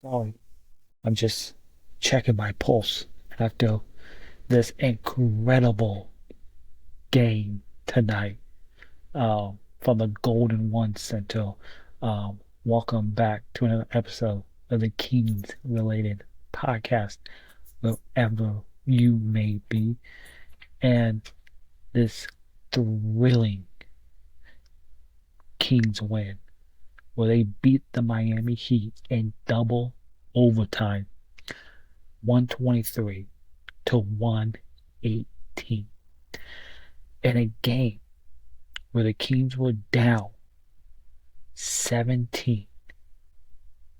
Sorry, I'm just checking my pulse after this incredible game tonight from the Golden One Center. Welcome back to another episode of the Kings related podcast, wherever you may be. And this thrilling Kings win, where they beat the Miami Heat in double overtime, 123 to 118, in a game where the Kings were down 17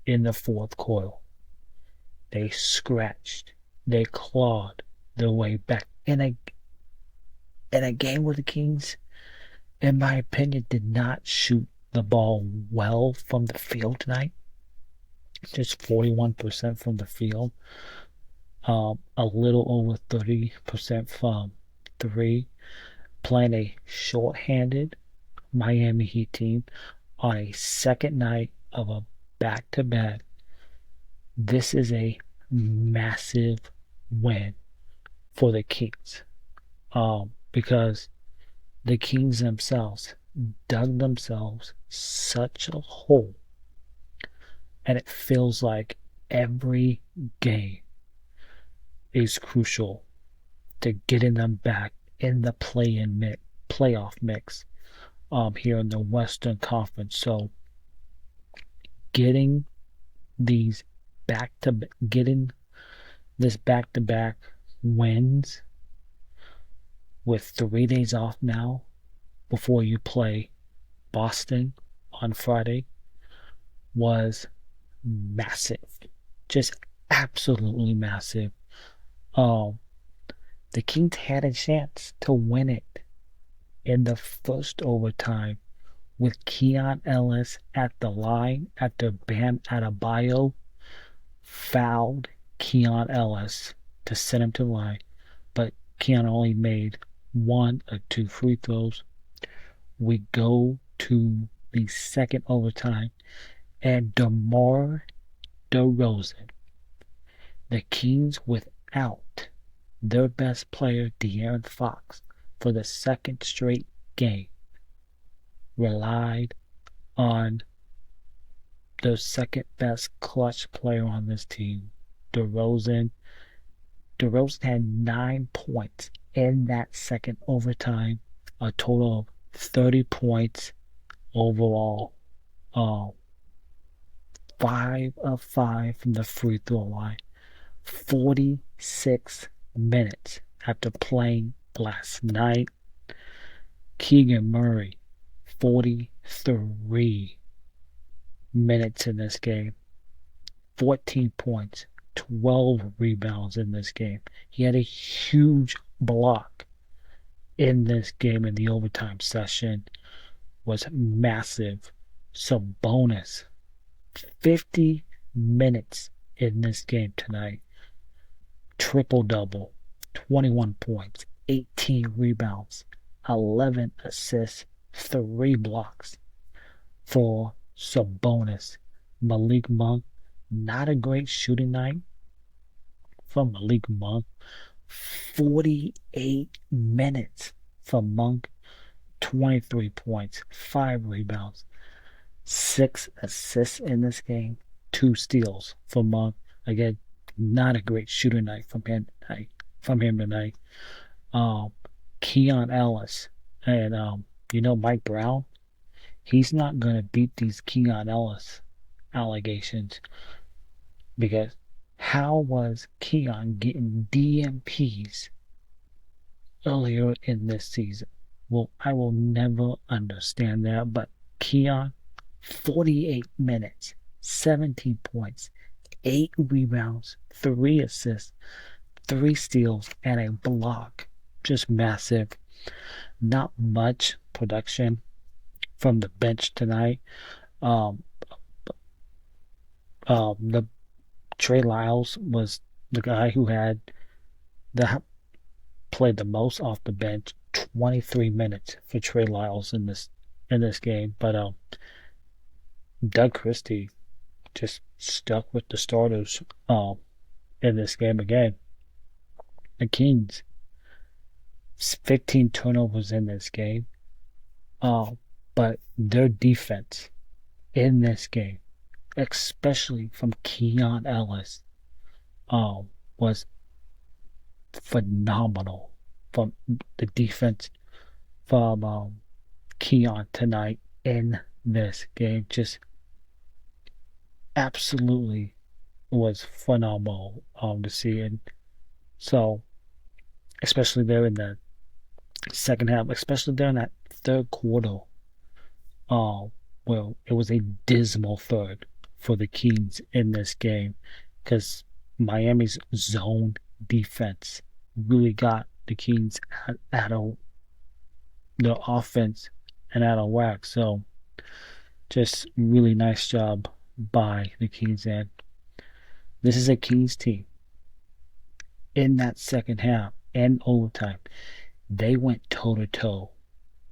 in the fourth quarter. They scratched, they clawed their way back in a game where the Kings, in my opinion, did not shoot the ball well from the field tonight. Just 41% from the field, a little over 30% from three, playing a short-handed Miami Heat team on a second night of a back-to-back. This is a massive win for the Kings, because the Kings themselves dug themselves such a hole, and it feels like every game is crucial to getting them back in the playoff mix here in the Western Conference. So getting these getting this back-to-back wins with 3 days off now before you play Boston on Friday was massive. Just absolutely massive. The Kings had a chance to win it in the first overtime with Keon Ellis at the line after Bam Adebayo fouled Keon Ellis to send him to the line, but Keon only made one or two free throws. We go to the second overtime, and DeMar DeRozan, the Kings without their best player, De'Aaron Fox, for the second straight game, relied on the second best clutch player on this team, DeRozan. DeRozan had 9 points in that second overtime, a total of 30 points overall. 5 of 5 from the free throw line. 46 minutes after playing last night. Keegan Murray, 43 minutes in this game. 14 points, 12 rebounds in this game. He had a huge block in this game in the overtime session. Was massive. Sabonis, 50 minutes in this game tonight. Triple-double, 21 points, 18 rebounds, 11 assists, 3 blocks for Sabonis. Malik Monk, not a great shooting night from Malik Monk. 48 minutes from Monk, 23 points, 5 rebounds, 6 assists in this game, 2 steals for Monk. Again, not a great shooting night from him tonight. Keon Ellis and Mike Brown, he's not going to beat these Keon Ellis allegations, because how was Keon getting DMPs earlier in this season? Well, I will never understand that, but Keon, 48 minutes, 17 points, 8 rebounds, 3 assists, 3 steals, and a block. Just massive. Not much production from the bench tonight. The Trey Lyles was the guy who played the most off the bench. 23 minutes for Trey Lyles in this game, but Doug Christie just stuck with the starters in this game again. The Kings, 15 turnovers in this game. But their defense in this game, especially from Keon Ellis, was phenomenal. From the defense from Keon tonight in this game, just absolutely was phenomenal to see. And so, especially there in the second half, especially there in that third quarter, uh, well, it was a dismal third for the Kings in this game because Miami's zone defense really got the Kings out of their offense and out of whack. So, just really nice job by the Kings. And this is a Kings team in that second half and overtime. They went toe to toe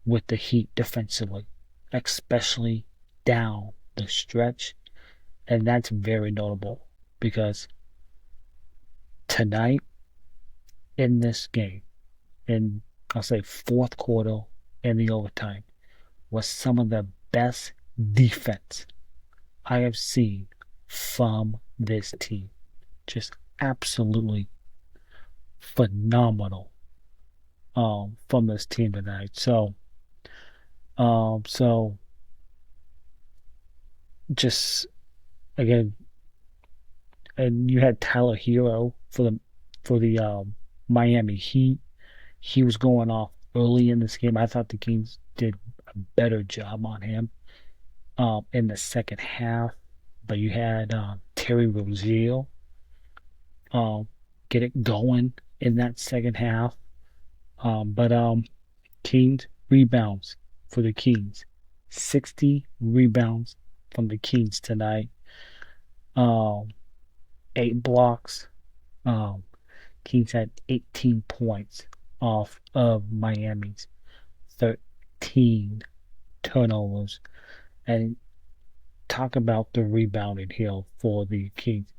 with the Heat defensively, especially down the stretch. And that's very notable because tonight in this game, in I'll say fourth quarter and the overtime, was some of the best defense I have seen from this team. Just absolutely phenomenal from this team tonight. So just again, and you had Tyler Hero for the Miami Heat. He was going off early in this game. I thought the Kings did a better job on him in the second half. But you had Terry Rozier get it going in that second half. But Kings rebounds for the Kings. 60 rebounds from the Kings tonight. Um, 8 blocks. Um, Kings had 18 points off of Miami's 13 turnovers. And talk about the rebounding here for the Kings.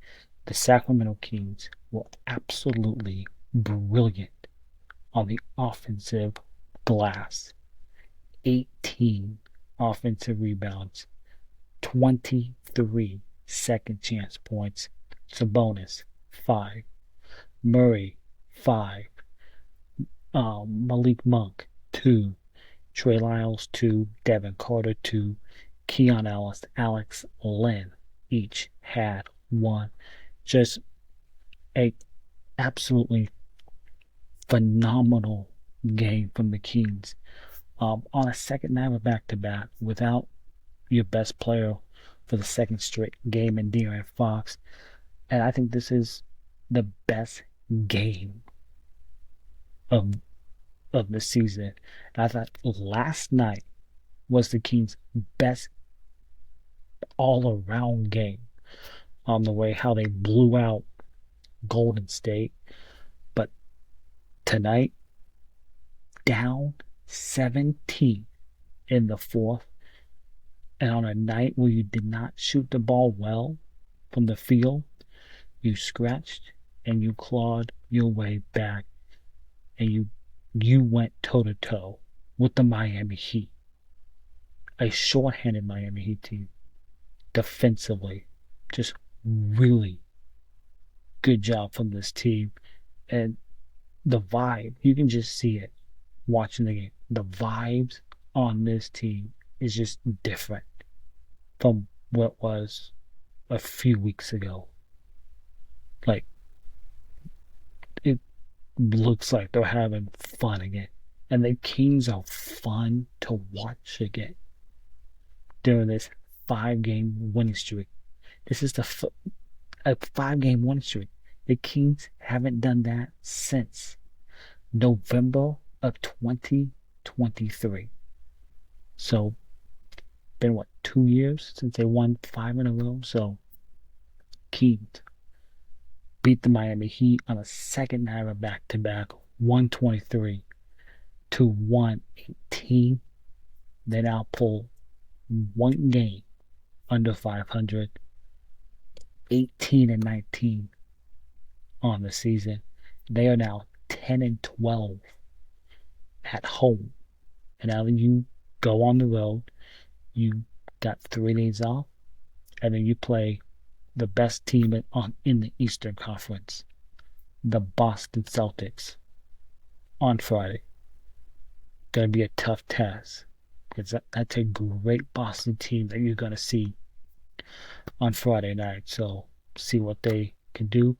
The Sacramento Kings were absolutely brilliant on the offensive glass. 18 offensive rebounds, 23 second chance points. Sabonis, 5. Murray, 5. Malik Monk, 2. Trey Lyles, 2. Devin Carter, 2. Keon Ellis, Alex Len, each had 1. Just a absolutely phenomenal game from the Kings. On a second night of back-to-back without your best player for the second straight game in De'Aaron Fox. And I think this is the best game of the season. And I thought last night was the Kings' best all-around game on the way how they blew out Golden State. But tonight, down 17 in the fourth, and on a night where you did not shoot the ball well from the field, you scratched and you clawed your way back, and you went toe to toe with the Miami Heat, a short-handed Miami Heat team, defensively. Just really good job from this team. And the vibe, you can just see it watching the game. The vibes on this team is just different from what was a few weeks ago. Like, it looks like they're having fun again. And the Kings are fun to watch again during this 5-game winning streak. This is a 5-game winning streak. The Kings haven't done that since November of 2023. So, been 2 years since they won 5 in a row? So, Kings beat the Miami Heat on a second night of back-to-back, 123 to 118. They now pull one game under 500. 18-19 on the season. They are now 10-12 at home. And now you go on the road. You got 3 days off, and then you play the best team in the Eastern Conference, the Boston Celtics, on Friday. Going to be a tough test because that's a great Boston team that you're going to see on Friday night. So see what they can do.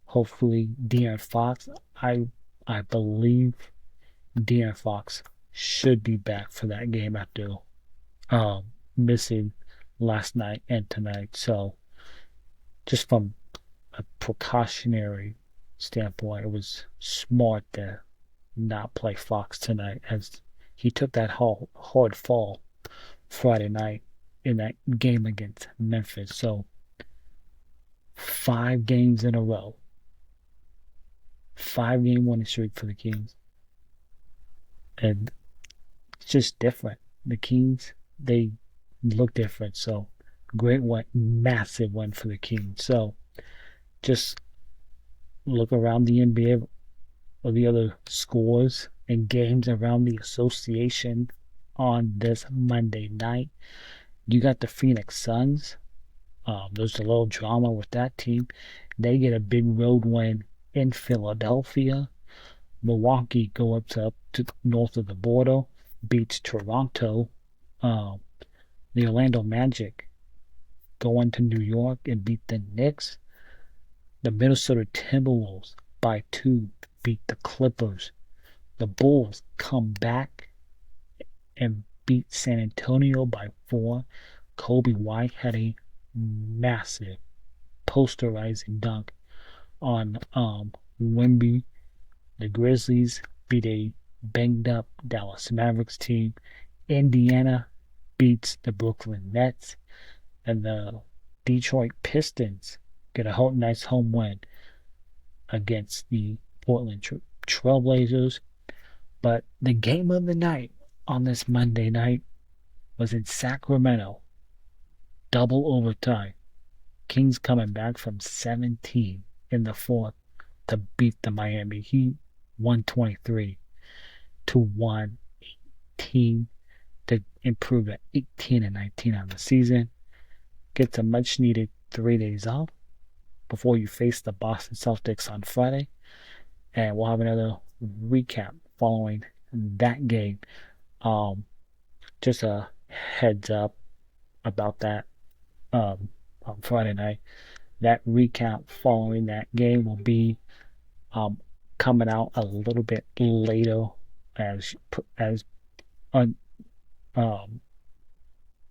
Hopefully, De'Aaron Fox. I believe De'Aaron Fox should be back for that game after missing last night and tonight. So just from a precautionary standpoint, it was smart to not play Fox tonight as he took that hard fall Friday night in that game against Memphis. So 5 games in a row, 5 game winning streak for the Kings, and it's just different. The Kings, they look different. So great win, massive win for the Kings. So just look around the NBA or the other scores and games around the association on this Monday night. You got the Phoenix Suns. There's a little drama with that team. They get a big road win in Philadelphia. Milwaukee go up to north of the border, beats Toronto. The Orlando Magic go into New York and beat the Knicks. The Minnesota Timberwolves by 2 beat the Clippers. The Bulls come back and beat San Antonio by 4. Kobe White had a massive posterizing dunk on Wemby. The Grizzlies beat a banged up Dallas Mavericks team. Indiana beats the Brooklyn Nets. And the Detroit Pistons get a nice home win against the Portland Trailblazers. But the game of the night on this Monday night was in Sacramento. Double overtime. Kings coming back from 17 in the fourth to beat the Miami Heat 123 to 118 to improve at 18-19 on the season. Get some much needed 3 days off before you face the Boston Celtics on Friday. And we'll have another recap following that game. Just a heads up about that on Friday night. That recap following that game will be coming out a little bit later as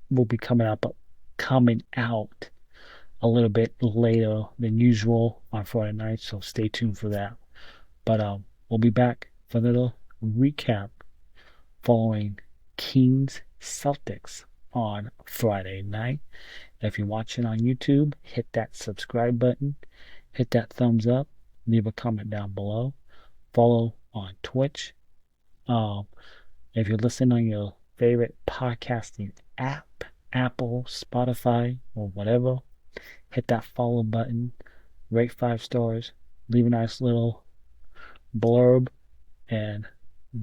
will be coming out a little bit later than usual on Friday night, so stay tuned for that. But we'll be back for another recap following Kings Celtics on Friday night. If you're watching on YouTube, hit that subscribe button, hit that thumbs up, leave a comment down below, follow on Twitch. If you're listening on your favorite podcasting app, Apple, Spotify, or whatever, hit that follow button, rate 5 stars, leave a nice little blurb, and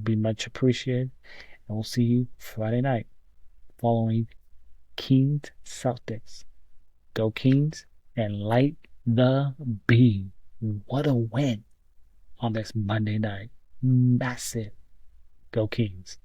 be much appreciated. And we'll see you Friday night following Kings Celtics. Go Kings and light the beam. What a win on this Monday night. Massive. Go Kings.